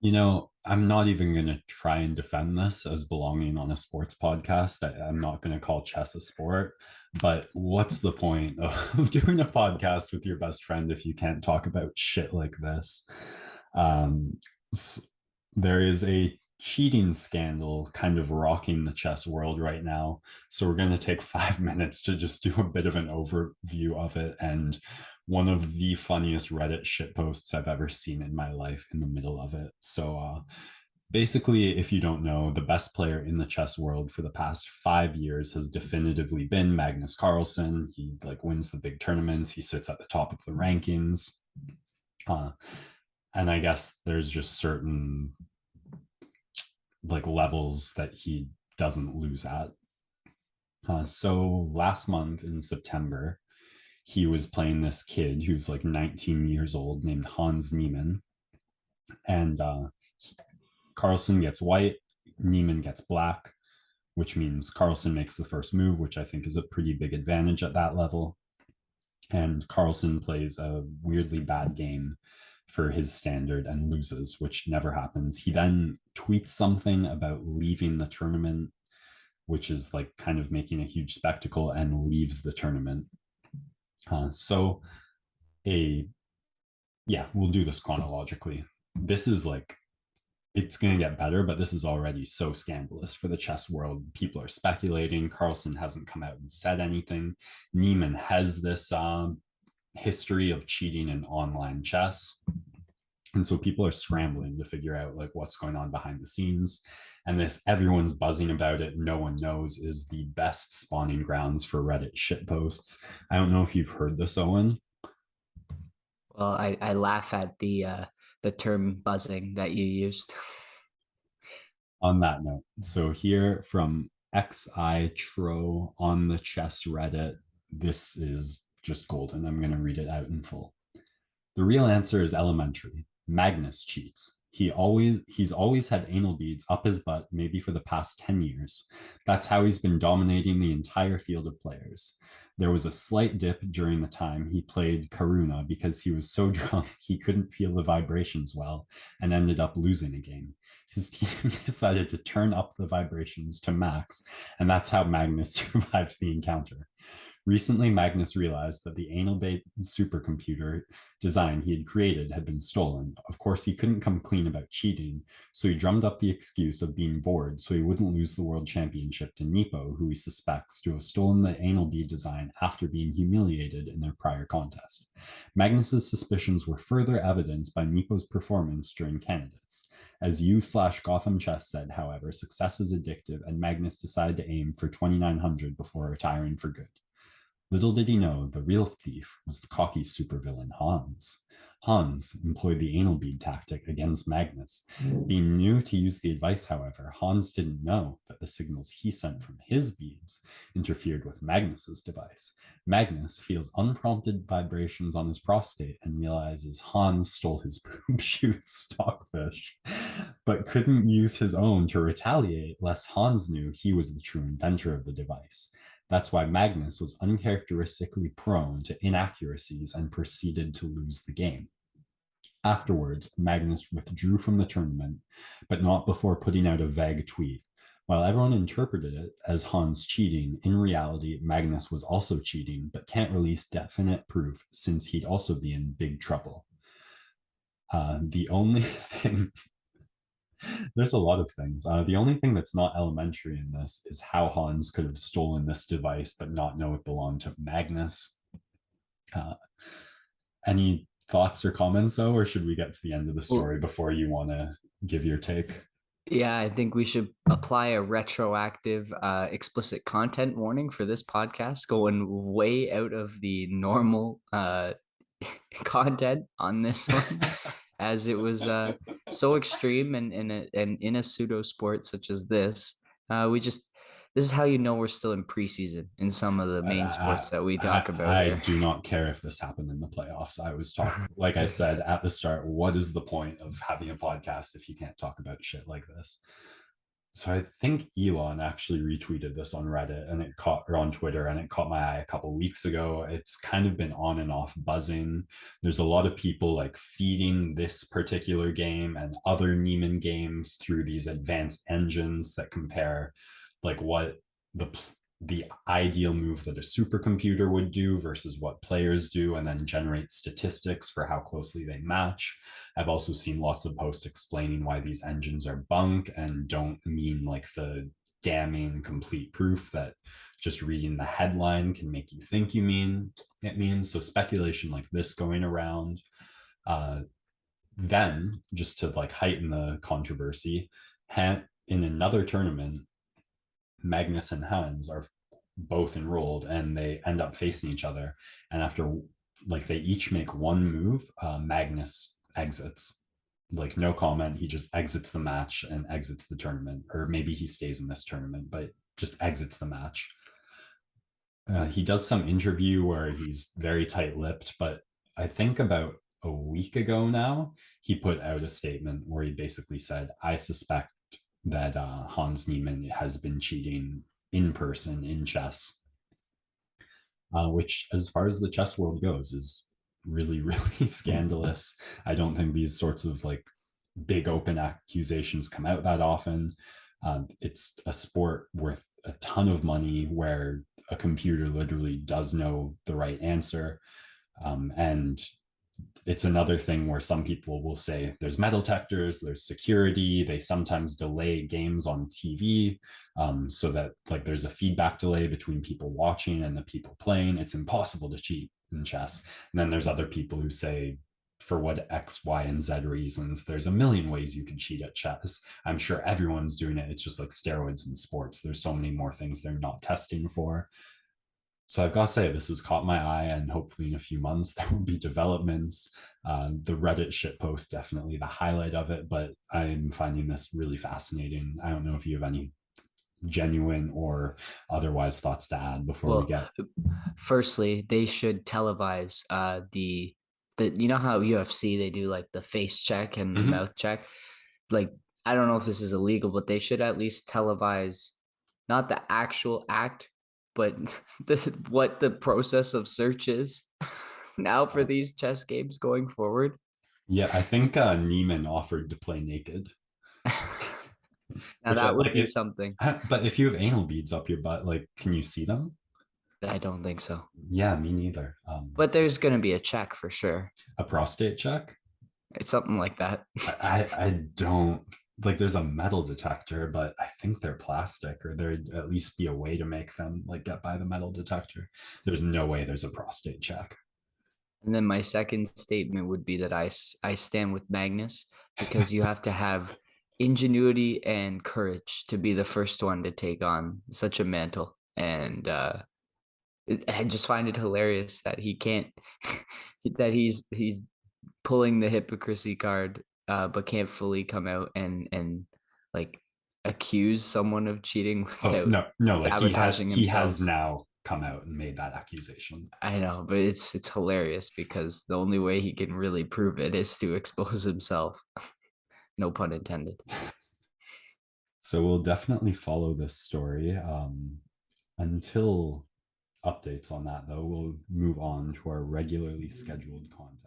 I'm not even going to try and defend this as belonging on a sports podcast. I'm not going to call chess a sport, but what's the point of doing a podcast with your best friend if you can't talk about shit like this? Um, there is a cheating scandal kind of rocking the chess world right now. So we're going to take 5 minutes to just do a bit of an overview of it. And one of the funniest Reddit shit posts I've ever seen in my life in the middle of it. So basically, if you don't know, the best player in the chess world for the past 5 years has definitively been Magnus Carlsen. He like wins the big tournaments. He sits at the top of the rankings. Uh, and I guess there's just certain like levels that he doesn't lose at. So last month in September, he was playing this kid who's like 19 years old named Hans Niemann. And Carlsen gets white, Niemann gets black, which means Carlsen makes the first move, which I think is a pretty big advantage at that level. And Carlsen plays a weirdly bad game for his standard and loses, which never happens. He then tweets something about leaving the tournament, which is like kind of making a huge spectacle, and leaves the tournament. So a yeah, we'll do this chronologically. This is like it's going to get better, but this is already so scandalous for the chess world. People are speculating. Carlsen hasn't come out and said anything. Niemann has this history of cheating in online chess. And so people are scrambling to figure out like what's going on behind the scenes. And this everyone's buzzing about it. No one knows is the best spawning grounds for Reddit shit posts. I don't know if you've heard this, Owen. Well, I laugh at the term buzzing that you used. On that note, so here from XI Tro on the chess Reddit, this is just golden. I'm going to read it out in full. The real answer is elementary. Magnus cheats. He's always had anal beads up his butt, maybe for the past 10 years. That's how he's been dominating the entire field of players. There was a slight dip during the time he played Karuna because he was so drunk he couldn't feel the vibrations well and ended up losing a game. His team decided to turn up the vibrations to max, and that's how Magnus survived the encounter. Recently, Magnus realized that the anal bait supercomputer design he had created had been stolen. Of course, he couldn't come clean about cheating, so he drummed up the excuse of being bored so he wouldn't lose the world championship to Nepo, who he suspects to have stolen the anal bead design after being humiliated in their prior contest. Magnus's suspicions were further evidenced by Nepo's performance during candidates. As U/Gotham Chess said, however, success is addictive, and Magnus decided to aim for 2,900 before retiring for good. Little did he know the real thief was the cocky supervillain Hans. Hans employed the anal bead tactic against Magnus. Being new to use the advice, however, Hans didn't know that the signals he sent from his beads interfered with Magnus's device. Magnus feels unprompted vibrations on his prostate and realizes Hans stole his poop shoot stockfish, but couldn't use his own to retaliate lest Hans knew he was the true inventor of the device. That's why Magnus was uncharacteristically prone to inaccuracies and proceeded to lose the game. Afterwards, Magnus withdrew from the tournament, but not before putting out a vague tweet. While everyone interpreted it as Hans cheating, in reality, Magnus was also cheating, but can't release definite proof since he'd also be in big trouble. The only thing There's a lot of things. The only thing that's not elementary in this is how Hans could have stolen this device but not know it belonged to Magnus. Uh, any thoughts or comments, though, or should we get to the end of the Well, story before you want to give your take? yeah, I think we should apply a retroactive explicit content warning for this podcast, going way out of the normal content on this one, as it was so extreme and in a pseudo sport such as this. We just This is how you know we're still in preseason in some of the main I, sports that we I, talk about I here. do not care if this happened in the playoffs. I was talking, like I said at the start, what is the point of having a podcast if you can't talk about shit like this? So I think Elon actually retweeted this on Reddit and it caught or on Twitter and it caught my eye a couple weeks ago. It's kind of been on and off buzzing. There's a lot of people like feeding this particular game and other Niemann games through these advanced engines that compare like what the the ideal move that a supercomputer would do versus what players do, and then generate statistics for how closely they match. I've also seen lots of posts explaining why these engines are bunk and don't mean like the damning complete proof that just reading the headline can make you think it means. So speculation like this going around. Then just to like heighten the controversy, in another tournament, Magnus and Hans are both enrolled and they end up facing each other. And after like they each make one move, Magnus exits. Like no comment, he just exits the match and exits the tournament, or maybe he stays in this tournament, but just exits the match. He does some interview where he's very tight-lipped, but I think about a week ago now, he put out a statement where he basically said, "I suspect that Hans Niemann has been cheating in person in chess," which, as far as the chess world goes, is really, really scandalous. I don't think these sorts of like big open accusations come out that often. It's a sport worth a ton of money where a computer literally does know the right answer. And it's another thing where some people will say there's metal detectors, there's security. They sometimes delay games on TV, so that like there's a feedback delay between people watching and the people playing. It's impossible to cheat in chess. And then there's other people who say, for what X, Y, and Z reasons, there's a million ways you can cheat at chess. I'm sure everyone's doing it. It's just like steroids in sports. There's so many more things they're not testing for. So I've got to say, this has caught my eye, and hopefully in a few months there will be developments. The Reddit shitpost definitely the highlight of it, but I'm finding this really fascinating. I don't know if you have any genuine or otherwise thoughts to add before we Well, get. firstly, they should televise the you know how UFC they do like the face check and the Mhm. mouth check. Like I don't know if this is illegal, but they should at least televise not the actual act, but what the process of search is now for these chess games going forward. Yeah, I think Neiman offered to play naked, Now which that would like be it. something. But if you have anal beads up your butt, like, can you see them? I don't think so. Yeah, me neither. But there's going to be a check for sure. A prostate check? It's something like that. I don't like. There's a metal detector, but I think they're plastic, or there'd at least be a way to make them like get by the metal detector. There's no way there's a prostate check. And then my second statement would be that I stand with Magnus because you have to have ingenuity and courage to be the first one to take on such a mantle. And I just find it hilarious that he can't, that he's pulling the hypocrisy card, but can't fully come out and like accuse someone of cheating Oh without no, no, like sabotaging he himself. has now come out and made that accusation. I know, but it's hilarious because the only way he can really prove it is to expose himself. No pun intended. So we'll definitely follow this story. Until updates on that, though, we'll move on to our regularly scheduled content.